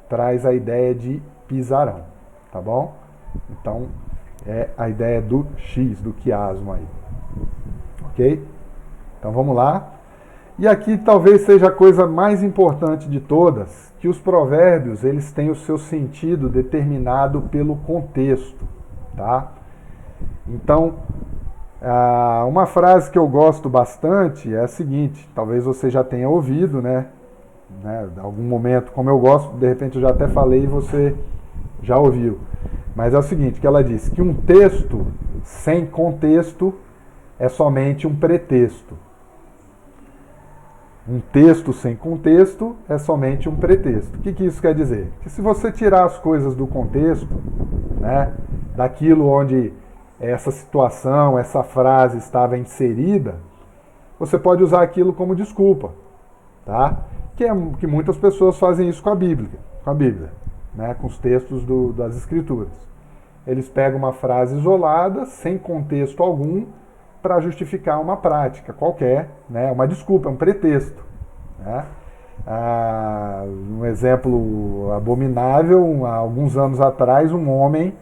traz a ideia de pisarão, tá bom? Então é a ideia do X, do quiasmo aí. Ok? Então vamos lá. E aqui talvez seja a coisa mais importante de todas, que os provérbios eles têm o seu sentido determinado pelo contexto, tá? Então, uma frase que eu gosto bastante é a seguinte, talvez você já tenha ouvido, né? Em algum momento, como eu gosto, de repente eu já até falei e você já ouviu. Mas é o seguinte, que ela diz que um texto sem contexto é somente um pretexto. Um texto sem contexto é somente um pretexto. O que isso quer dizer? Que se você tirar as coisas do contexto, né, daquilo onde essa situação, essa frase estava inserida, você pode usar aquilo como desculpa, tá? Que muitas pessoas fazem isso com a Bíblia, né, com os textos das Escrituras. Eles pegam uma frase isolada, sem contexto algum, para justificar uma prática qualquer, né, uma desculpa, um pretexto, né? Um exemplo abominável, há alguns anos atrás, um homem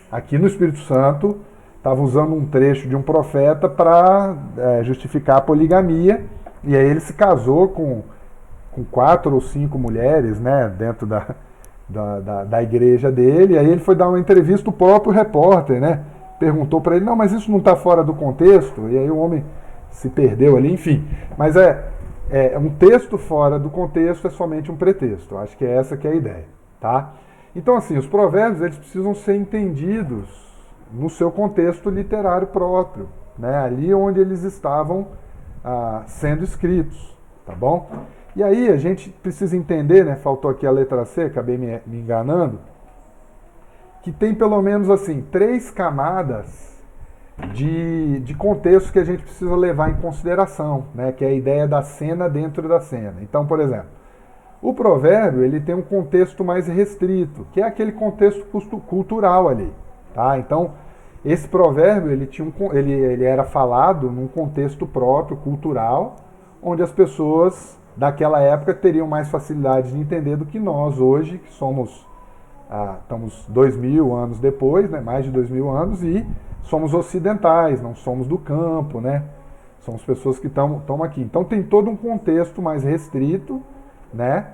aqui no Espírito Santo estava usando um trecho de um profeta para justificar a poligamia, e aí ele se casou com 4 ou 5 mulheres, né, dentro da igreja dele, e aí ele foi dar uma entrevista, o próprio repórter, né, perguntou para ele, não, mas isso não está fora do contexto, e aí o homem se perdeu ali, enfim, mas um texto fora do contexto é somente um pretexto, acho que é essa que é a ideia, tá? Então assim, os provérbios eles precisam ser entendidos no seu contexto literário próprio, né? Ali onde eles estavam sendo escritos, tá bom? E aí a gente precisa entender, né? Faltou aqui a letra C, acabei me enganando, que tem pelo menos assim 3 camadas de contexto que a gente precisa levar em consideração, né? Que é a ideia da cena dentro da cena. Então, por exemplo, o provérbio ele tem um contexto mais restrito, que é aquele contexto cultural ali, tá? Então esse provérbio ele era falado num contexto próprio, cultural, onde as pessoas daquela época teriam mais facilidade de entender do que nós hoje, que estamos 2000 anos depois, né, mais de 2000 anos, e somos ocidentais, não somos do campo, né? Somos pessoas que estão aqui. Então tem todo um contexto mais restrito, né,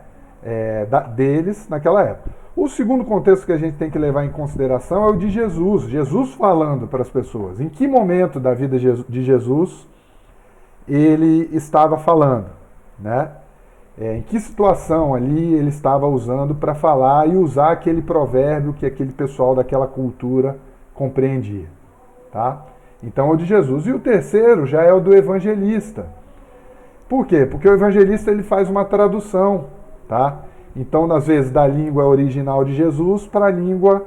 deles naquela época. O segundo contexto que a gente tem que levar em consideração é o de Jesus. Jesus falando para as pessoas. Em que momento da vida de Jesus ele estava falando, né? Em que situação ali ele estava usando para falar e usar aquele provérbio que aquele pessoal daquela cultura compreendia, tá? Então é o de Jesus. E o terceiro já é o do evangelista. Por quê? Porque o evangelista ele faz uma tradução, tá? Então, às vezes, da língua original de Jesus para a língua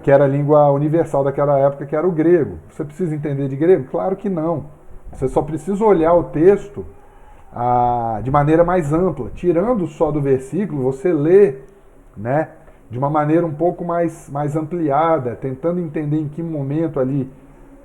que era a língua universal daquela época, que era o grego. Você precisa entender de grego? Claro que não. Você só precisa olhar o texto de maneira mais ampla. Tirando só do versículo, você lê, né, de uma maneira um pouco mais ampliada, tentando entender em que momento ali,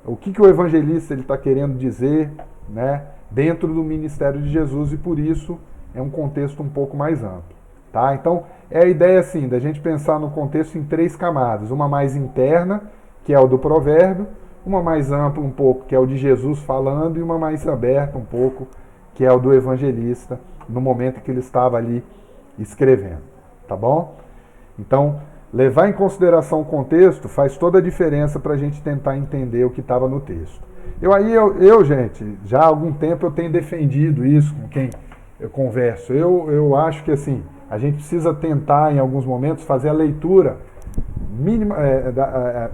o que o evangelista está querendo dizer, né, dentro do ministério de Jesus, e por isso é um contexto um pouco mais amplo, tá? Então, é a ideia, assim, da gente pensar no contexto em 3 camadas. Uma mais interna, que é o do provérbio, uma mais ampla um pouco, que é o de Jesus falando, e uma mais aberta um pouco, que é o do evangelista, no momento que ele estava ali escrevendo, tá bom? Então, levar em consideração o contexto faz toda a diferença para a gente tentar entender o que estava no texto. Gente, já há algum tempo eu tenho defendido isso com quem eu converso. Eu acho que assim, a gente precisa tentar, em alguns momentos, fazer a leitura mínima,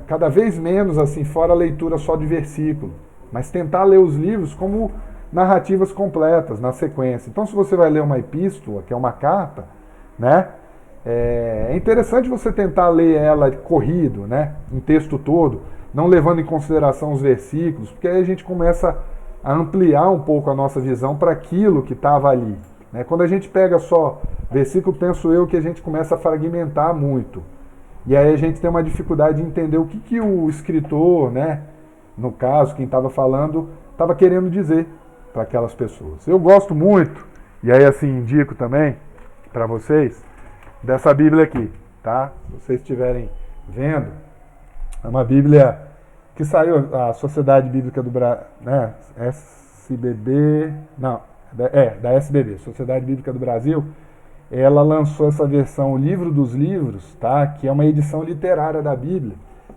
cada vez menos assim, fora a leitura só de versículo, mas tentar ler os livros como narrativas completas, na sequência. Então, se você vai ler uma epístola, que é uma carta, né, é interessante você tentar ler ela corrido, né, um texto todo, não levando em consideração os versículos, porque aí a gente começa a ampliar um pouco a nossa visão para aquilo que estava ali. Né? Quando a gente pega só versículo, penso eu que a gente começa a fragmentar muito. E aí a gente tem uma dificuldade de entender o que o escritor, né, no caso, quem estava falando, estava querendo dizer para aquelas pessoas. Eu gosto muito, e aí assim indico também para vocês, dessa Bíblia aqui, tá? Se vocês estiverem vendo, é uma Bíblia que saiu, a Sociedade Bíblica do Brasil, né, SBB, não, da SBB, Sociedade Bíblica do Brasil, ela lançou essa versão, o Livro dos Livros, tá? Que é uma edição literária da Bíblia,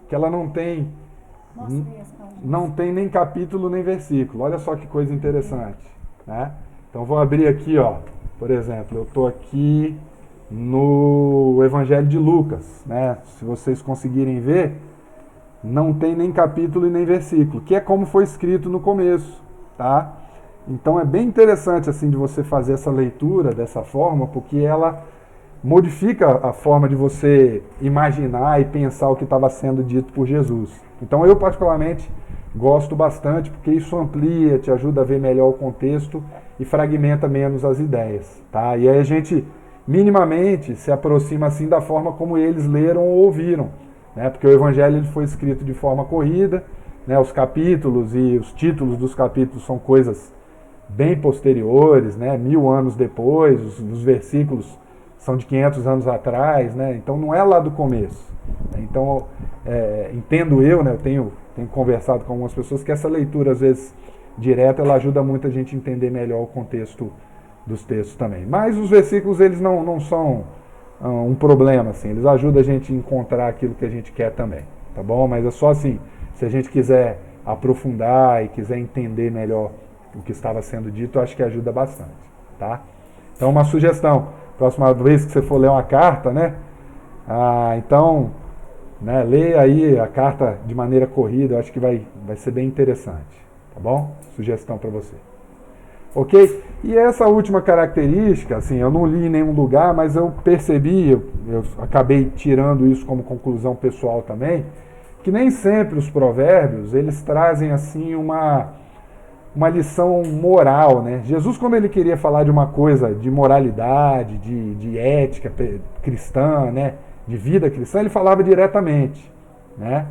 que ela não tem nem capítulo nem versículo. Olha só que coisa interessante, né? Então vou abrir aqui, ó, por exemplo, eu estou aqui no Evangelho de Lucas, né? Se vocês conseguirem ver, não tem nem capítulo e nem versículo, que é como foi escrito no começo, tá? Então é bem interessante assim de você fazer essa leitura dessa forma, porque ela modifica a forma de você imaginar e pensar o que estava sendo dito por Jesus. Então eu particularmente gosto bastante, porque isso amplia, te ajuda a ver melhor o contexto e fragmenta menos as ideias, tá? E aí a gente minimamente se aproxima assim da forma como eles leram ou ouviram, né? Porque o Evangelho ele foi escrito de forma corrida, né? Os capítulos e os títulos dos capítulos são coisas bem posteriores, né? 1000 anos depois, os versículos são de 500 anos atrás, né? Então não é lá do começo. Então, entendo eu, né? Eu tenho conversado com algumas pessoas que essa leitura, às vezes, direta, ela ajuda muito a gente a entender melhor o contexto dos textos também. Mas os versículos, eles não são um problema, assim. Eles ajudam a gente a encontrar aquilo que a gente quer também, tá bom? Mas é só assim, se a gente quiser aprofundar e quiser entender melhor o que estava sendo dito, eu acho que ajuda bastante, tá? Então, uma sugestão, próxima vez que você for ler uma carta, né? Então, né, lê aí a carta de maneira corrida, eu acho que vai ser bem interessante, tá bom? Sugestão para você. Ok? E essa última característica, assim, eu não li em nenhum lugar, mas eu percebi, eu acabei tirando isso como conclusão pessoal também, que nem sempre os provérbios, eles trazem, assim, uma lição moral, né? Jesus, quando ele queria falar de uma coisa de moralidade, de ética cristã, né? De vida cristã, ele falava diretamente, né?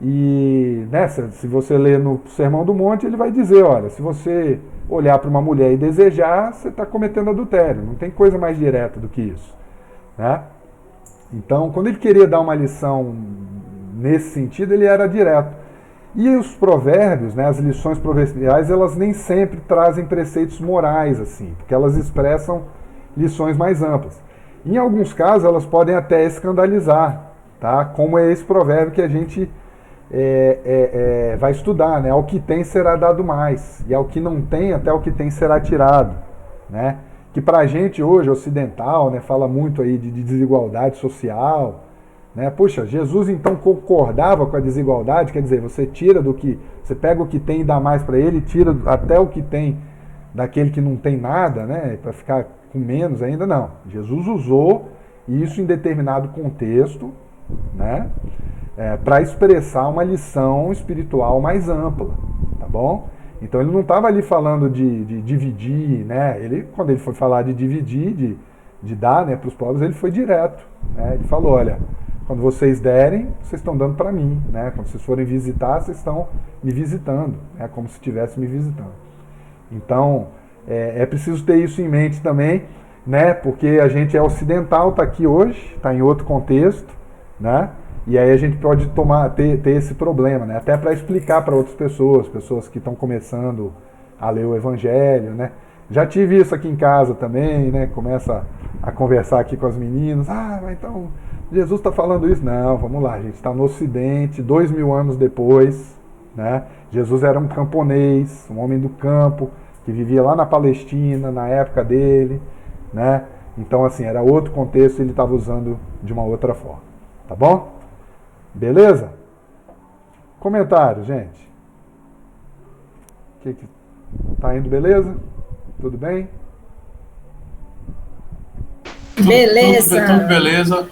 E, né, se você ler no Sermão do Monte, ele vai dizer, olha, se você olhar para uma mulher e desejar, você está cometendo adultério. Não tem coisa mais direta do que isso, né? Então, quando ele queria dar uma lição nesse sentido, ele era direto. E os provérbios, né, as lições proverbiais, elas nem sempre trazem preceitos morais, assim, porque elas expressam lições mais amplas. Em alguns casos, elas podem até escandalizar, tá? Como é esse provérbio que a gente vai estudar, né? Ao que tem será dado mais, e ao que não tem, até o que tem será tirado, né? Que para a gente hoje, ocidental, né, fala muito aí de desigualdade social, né? Puxa, Jesus então concordava com a desigualdade, quer dizer, você pega o que tem e dá mais para ele, tira até o que tem daquele que não tem nada, né? Para ficar com menos ainda, não. Jesus usou isso em determinado contexto, né? Para expressar uma lição espiritual mais ampla, tá bom? Então ele não estava ali falando de dividir, né? Quando ele foi falar de dividir, de dar, né, para os pobres, ele foi direto, né? Ele falou, olha, quando vocês derem, vocês estão dando para mim, né? Quando vocês forem visitar, vocês estão me visitando, né? Como se estivesse me visitando. Então, é preciso ter isso em mente também, né? Porque a gente é ocidental, está aqui hoje, está em outro contexto, né? E aí a gente pode ter esse problema, né? Até para explicar para outras pessoas que estão começando a ler o Evangelho, né? Já tive isso aqui em casa também, né? Começa a conversar aqui com as meninas. Mas então Jesus está falando isso? Não, vamos lá, a gente está no Ocidente, 2000 anos depois, né? Jesus era um camponês, um homem do campo, que vivia lá na Palestina, na época dele, né? Então, assim, era outro contexto e ele estava usando de uma outra forma, tá bom? Beleza? Comentário, gente. Tá indo beleza? Tudo bem? Beleza. Tudo beleza.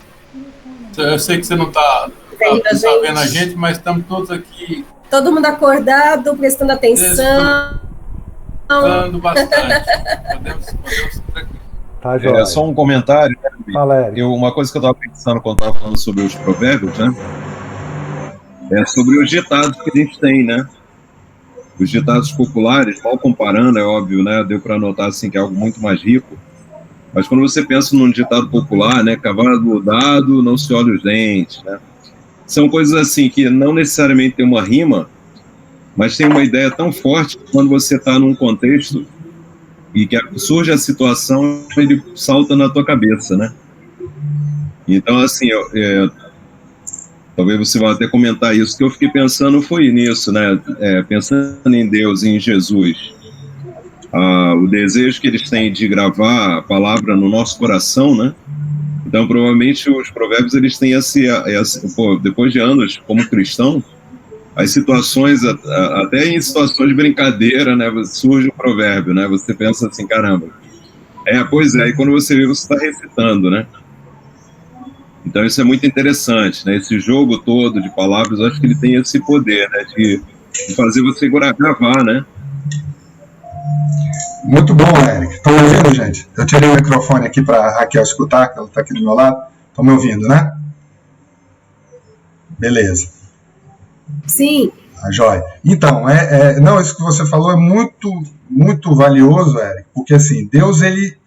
Eu sei que você não está vendo a gente, mas estamos todos aqui. Todo mundo acordado, prestando atenção. Prestando bastante. Podemos Tá, joia. Só um comentário. Fala, Eric. Uma coisa que eu estava pensando quando estava falando sobre os provérbios, né? É sobre os ditados que a gente tem, né? Os ditados populares, mal comparando, é óbvio, né? Deu para notar assim que é algo muito mais rico. Mas quando você pensa num ditado popular, né? Cavalo dado, não se olha os dentes, né? São coisas assim que não necessariamente tem uma rima, mas tem uma ideia tão forte que quando você está num contexto e que surge a situação, ele salta na tua cabeça, né? Então, assim, talvez você vá até comentar isso, que eu fiquei pensando foi nisso, né? Pensando em Deus e em Jesus. O desejo que eles têm de gravar a palavra no nosso coração, né? Então, provavelmente, os provérbios, eles têm depois de anos como cristão, as situações, até em situações de brincadeira, né, surge o provérbio, né, você pensa assim, caramba, pois é, e quando você vê, você está recitando, né, então isso é muito interessante, né, esse jogo todo de palavras, eu acho que ele tem esse poder, né, de fazer você gravar, né. Muito bom, Eric. Estão me ouvindo, gente? Eu tirei o microfone aqui para a Raquel escutar, que ela está aqui do meu lado. Estão me ouvindo, né? Beleza. Sim. Joia. Então, não, isso que você falou é muito, muito valioso, Eric, porque assim, Deus, ele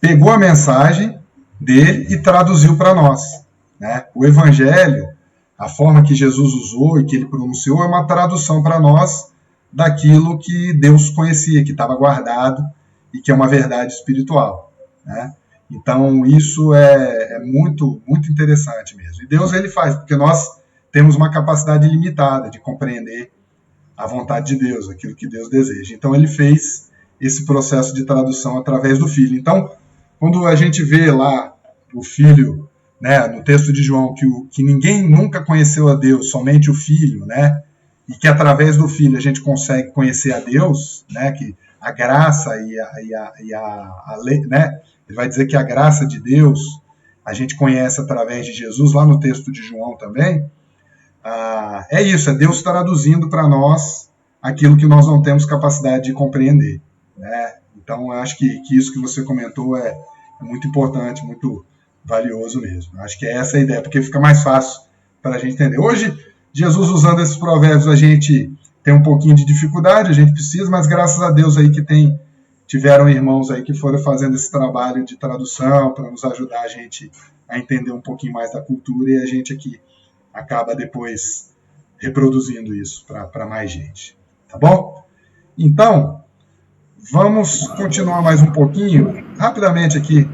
pegou a mensagem dele e traduziu para nós, né? O Evangelho, a forma que Jesus usou e que ele pronunciou, é uma tradução para nós daquilo que Deus conhecia, que estava guardado e que é uma verdade espiritual, né? Então, isso é muito, muito interessante mesmo. E Deus, ele faz, porque nós temos uma capacidade limitada de compreender a vontade de Deus, aquilo que Deus deseja. Então, ele fez esse processo de tradução através do Filho. Então, quando a gente vê lá o Filho, né, no texto de João, que ninguém nunca conheceu a Deus, somente o Filho, né, e que através do Filho a gente consegue conhecer a Deus, né, que a graça e a lei, né, ele vai dizer que a graça de Deus a gente conhece através de Jesus, lá no texto de João também. É isso, é Deus traduzindo para nós aquilo que nós não temos capacidade de compreender, né? Então, eu acho que isso que você comentou é muito importante, muito valioso mesmo. Eu acho que é essa a ideia, porque fica mais fácil para a gente entender. Hoje, Jesus usando esses provérbios, a gente tem um pouquinho de dificuldade, a gente precisa, mas graças a Deus aí que tiveram irmãos aí que foram fazendo esse trabalho de tradução para nos ajudar a gente a entender um pouquinho mais da cultura, e a gente aqui acaba depois reproduzindo isso para mais gente. Tá bom? Então, vamos continuar mais um pouquinho. Rapidamente aqui,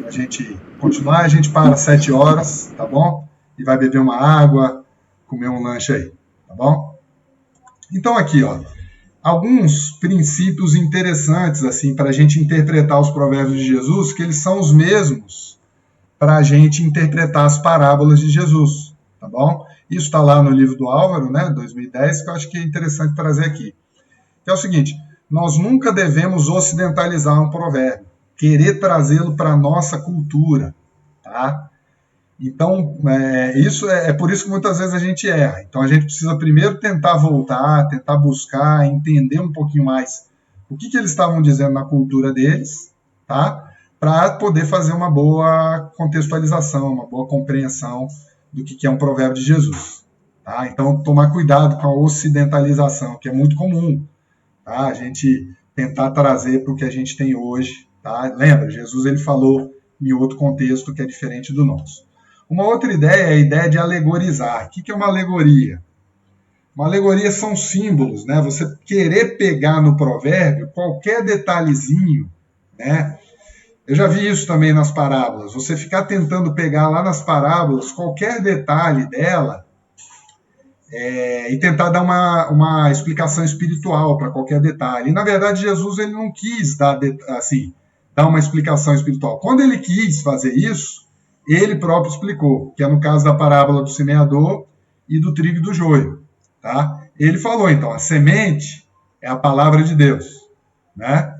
a gente continuar, a gente para às 7 horas, tá bom? E vai beber uma água, comer um lanche aí, tá bom? Então aqui, ó, alguns princípios interessantes assim para a gente interpretar os provérbios de Jesus, que eles são os mesmos para a gente interpretar as parábolas de Jesus, tá bom? Isso está lá no livro do Álvaro, né, 2010, que eu acho que é interessante trazer aqui. Que é o seguinte, nós nunca devemos ocidentalizar um provérbio, querer trazê-lo para a nossa cultura, tá? Então, isso é por isso que muitas vezes a gente erra. Então, a gente precisa primeiro tentar voltar, tentar buscar, entender um pouquinho mais o que eles estavam dizendo na cultura deles, tá? Para poder fazer uma boa contextualização, uma boa compreensão do que é um provérbio de Jesus, tá? Então, tomar cuidado com a ocidentalização, que é muito comum, tá? A gente tentar trazer para o que a gente tem hoje, tá? Lembra, Jesus ele falou em outro contexto que é diferente do nosso. Uma outra ideia é a ideia de alegorizar. O que é uma alegoria? Uma alegoria são símbolos, né? Você querer pegar no provérbio qualquer detalhezinho, né? Eu já vi isso também nas parábolas. Você ficar tentando pegar lá nas parábolas qualquer detalhe dela e tentar dar uma explicação espiritual para qualquer detalhe. E, na verdade, Jesus ele não quis dar uma explicação espiritual. Quando ele quis fazer isso, ele próprio explicou, que é no caso da parábola do semeador e do trigo e do joio. Tá? Ele falou, então, a semente, é a palavra de Deus, né?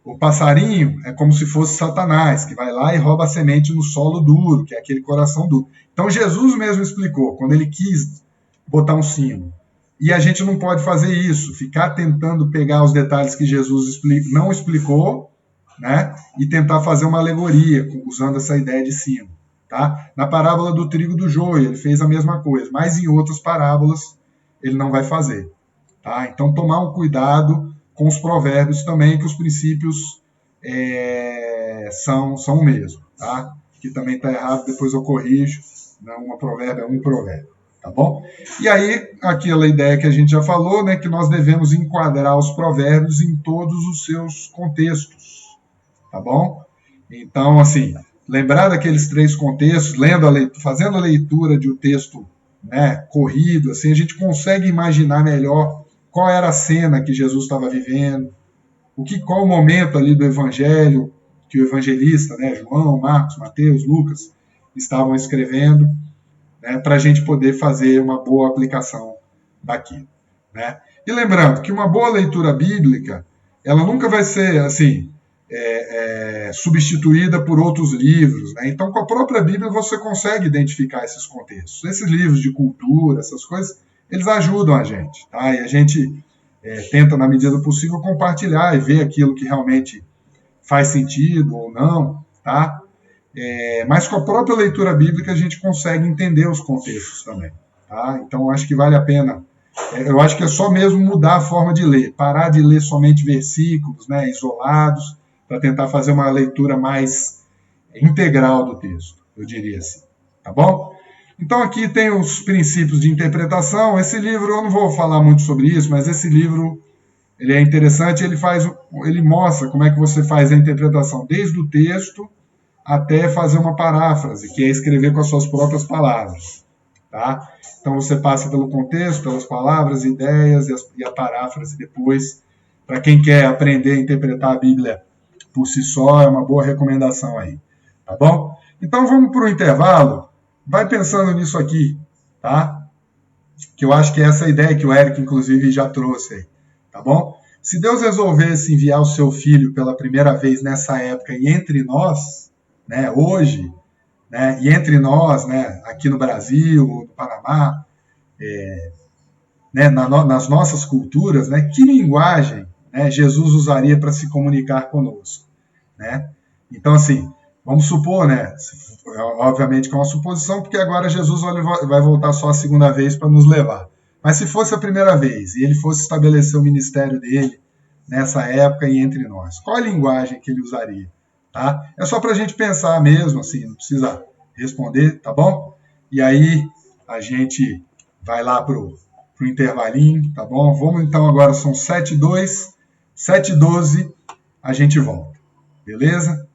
O passarinho é como se fosse Satanás, que vai lá e rouba a semente no solo duro, que é aquele coração duro. Então Jesus mesmo explicou, quando ele quis botar um símbolo. E a gente não pode fazer isso, ficar tentando pegar os detalhes que Jesus não explicou, né, e tentar fazer uma alegoria, usando essa ideia de símbolo. Tá? Na parábola do trigo e do joio, ele fez a mesma coisa, mas em outras parábolas ele não vai fazer. Tá? Então, tomar um cuidado com os provérbios também, que os princípios são o mesmo. Tá? Que também está errado, depois eu corrijo. Não, um provérbio é um provérbio. Tá bom? E aí, aquela ideia que a gente já falou, né, que nós devemos enquadrar os provérbios em todos os seus contextos. Tá bom? Então, assim, lembrar daqueles 3 contextos, fazendo a leitura de um texto, né, corrido, assim, a gente consegue imaginar melhor qual era a cena que Jesus estava vivendo, qual o momento ali do evangelho que o evangelista, né, João, Marcos, Mateus, Lucas, estavam escrevendo, né, para a gente poder fazer uma boa aplicação daquilo. Né? E lembrando que uma boa leitura bíblica, ela nunca vai ser assim, substituída por outros livros. Né? Então, com a própria Bíblia, você consegue identificar esses contextos. Esses livros de cultura, essas coisas, eles ajudam a gente. Tá? E a gente tenta, na medida do possível, compartilhar e ver aquilo que realmente faz sentido ou não. Tá? Mas com a própria leitura bíblica, a gente consegue entender os contextos também. Tá? Então, acho que vale a pena. Eu acho que é só mesmo mudar a forma de ler. Parar de ler somente versículos, né, isolados, para tentar fazer uma leitura mais integral do texto, eu diria assim. Tá bom? Então aqui tem os princípios de interpretação. Esse livro, eu não vou falar muito sobre isso, mas esse livro ele é interessante, ele mostra como é que você faz a interpretação desde o texto até fazer uma paráfrase, que é escrever com as suas próprias palavras. Tá? Então você passa pelo contexto, pelas palavras, ideias e a paráfrase depois. Para quem quer aprender a interpretar a Bíblia por si só, é uma boa recomendação aí. Tá bom? Então vamos para o intervalo. Vai pensando nisso aqui, tá? Que eu acho que é essa ideia que o Érico, inclusive, já trouxe aí. Tá bom? Se Deus resolvesse enviar o seu filho pela primeira vez nessa época e entre nós, né, hoje, né, e entre nós, né, aqui no Brasil, no Panamá, né, nas nossas culturas, né, que linguagem, né, Jesus usaria para se comunicar conosco? Né? Então, assim, vamos supor, né, obviamente que é uma suposição, porque agora Jesus vai voltar só a segunda vez para nos levar. Mas se fosse a primeira vez e ele fosse estabelecer o ministério dele nessa época e entre nós, qual a linguagem que ele usaria? Tá? É só para a gente pensar mesmo, assim, não precisa responder, tá bom? E aí a gente vai lá pro intervalinho, tá bom? Vamos então agora, são 7h02, 7h12, a gente volta, beleza?